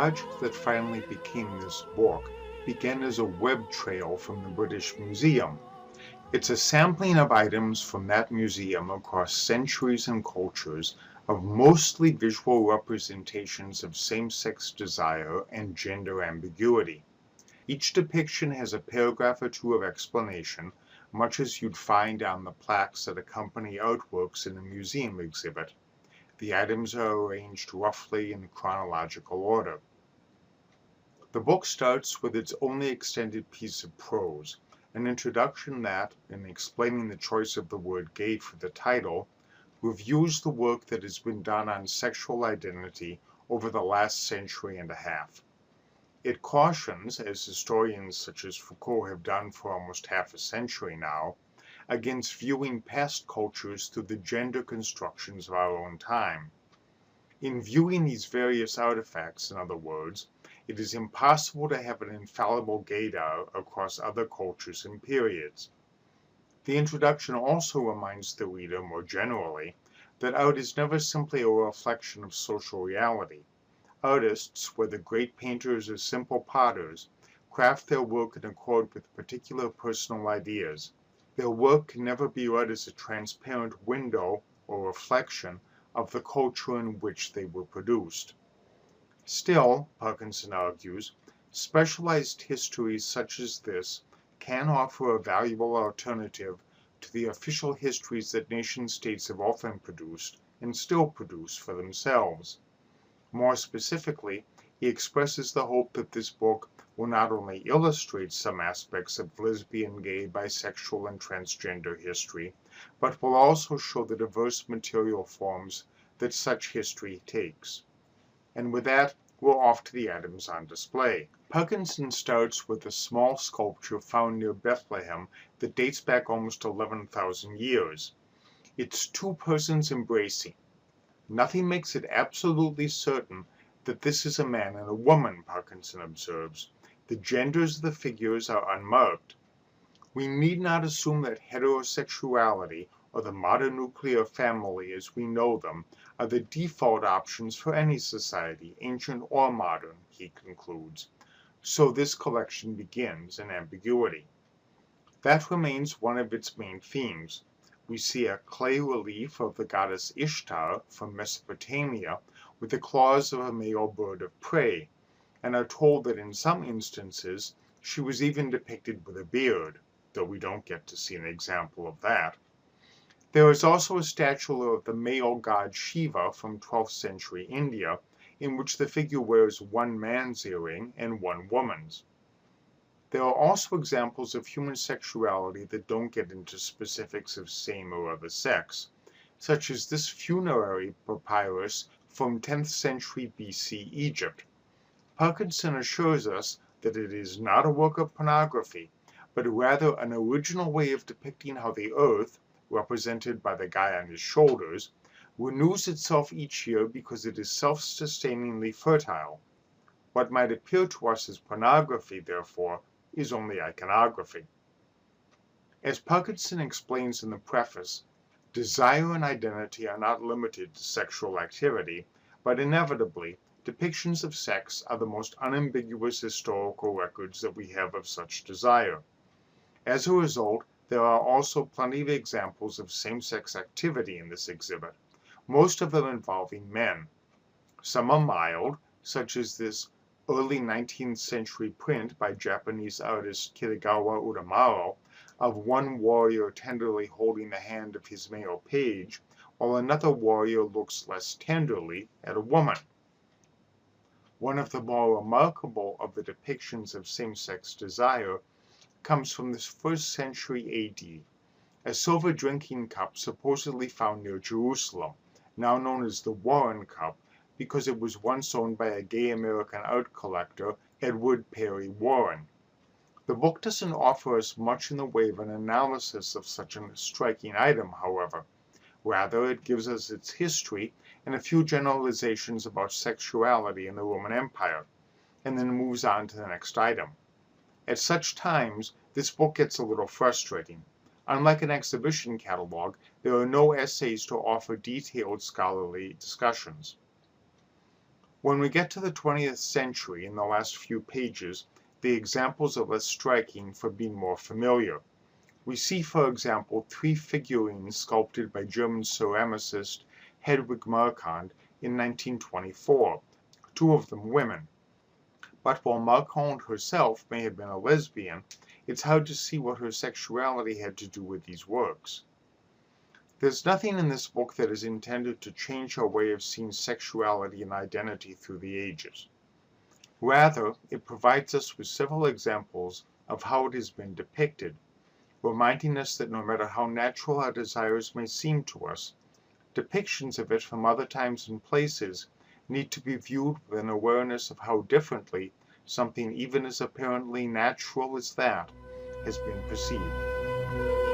project that finally became this book began as a web trail from the British Museum. It's a sampling of items from that museum across centuries and cultures of mostly visual representations of same-sex desire and gender ambiguity. Each depiction has a paragraph or two of explanation, much as you'd find on the plaques that accompany artworks in a museum exhibit. The items are arranged roughly in chronological order. The book starts with its only extended piece of prose, an introduction that, in explaining the choice of the word gay for the title, reviews the work that has been done on sexual identity over the last century and a half. It cautions, as historians such as Foucault have done for almost half a century now, against viewing past cultures through the gender constructions of our own time. In viewing these various artifacts, in other words, it is impossible to have an infallible gaydar across other cultures and periods. The introduction also reminds the reader more generally that art is never simply a reflection of social reality. Artists, whether great painters or simple potters, craft their work in accord with particular personal ideas. Their work can never be read as a transparent window or reflection of the culture in which they were produced. Still, Parkinson argues, specialized histories such as this can offer a valuable alternative to the official histories that nation-states have often produced and still produce for themselves. More specifically, he expresses the hope that this book will not only illustrate some aspects of lesbian, gay, bisexual, and transgender history, but will also show the diverse material forms that such history takes. And with that, we're off to the items on display. Parkinson starts with a small sculpture found near Bethlehem that dates back almost 11,000 years. It's two persons embracing. Nothing makes it absolutely certain that this is a man and a woman, Parkinson observes. The genders of the figures are unmarked. We need not assume that heterosexuality or the modern nuclear family as we know them are the default options for any society, ancient or modern, he concludes. So this collection begins in ambiguity. That remains one of its main themes. We see a clay relief of the goddess Ishtar from Mesopotamia with the claws of a male bird of prey, and are told that in some instances she was even depicted with a beard, though we don't get to see an example of that. There is also a statue of the male god Shiva from 12th century India, in which the figure wears one man's earring and one woman's. There are also examples of human sexuality that don't get into specifics of same or other sex, such as this funerary papyrus from 10th century BC Egypt. Parkinson assures us that it is not a work of pornography, but rather an original way of depicting how the earth, represented by the guy on his shoulders, renews itself each year because it is self-sustainingly fertile. What might appear to us as pornography, therefore, is only iconography. As Parkinson explains in the preface, desire and identity are not limited to sexual activity, but inevitably, depictions of sex are the most unambiguous historical records that we have of such desire. As a result, there are also plenty of examples of same-sex activity in this exhibit, most of them involving men. Some are mild, such as this early 19th century print by Japanese artist Kitagawa Utamaro of one warrior tenderly holding the hand of his male page, while another warrior looks less tenderly at a woman. One of the more remarkable of the depictions of same-sex desire comes from the 1st century AD, a silver drinking cup supposedly found near Jerusalem, now known as the Warren Cup, because it was once owned by a gay American art collector, Edward Perry Warren. The book doesn't offer us much in the way of an analysis of such a striking item, however. Rather, it gives us its history and a few generalizations about sexuality in the Roman Empire, and then moves on to the next item. At such times, this book gets a little frustrating. Unlike an exhibition catalog, there are no essays to offer detailed scholarly discussions. When we get to the 20th century, in the last few pages, the examples are less striking for being more familiar. We see, for example, 3 figurines sculpted by German ceramicist Hedwig Marquand in 1924, 2 of them women. But while Marquand herself may have been a lesbian, it's hard to see what her sexuality had to do with these works. There's nothing in this book that is intended to change our way of seeing sexuality and identity through the ages. Rather, it provides us with several examples of how it has been depicted, reminding us that no matter how natural our desires may seem to us, depictions of it from other times and places need to be viewed with an awareness of how differently something even as apparently natural as that has been perceived.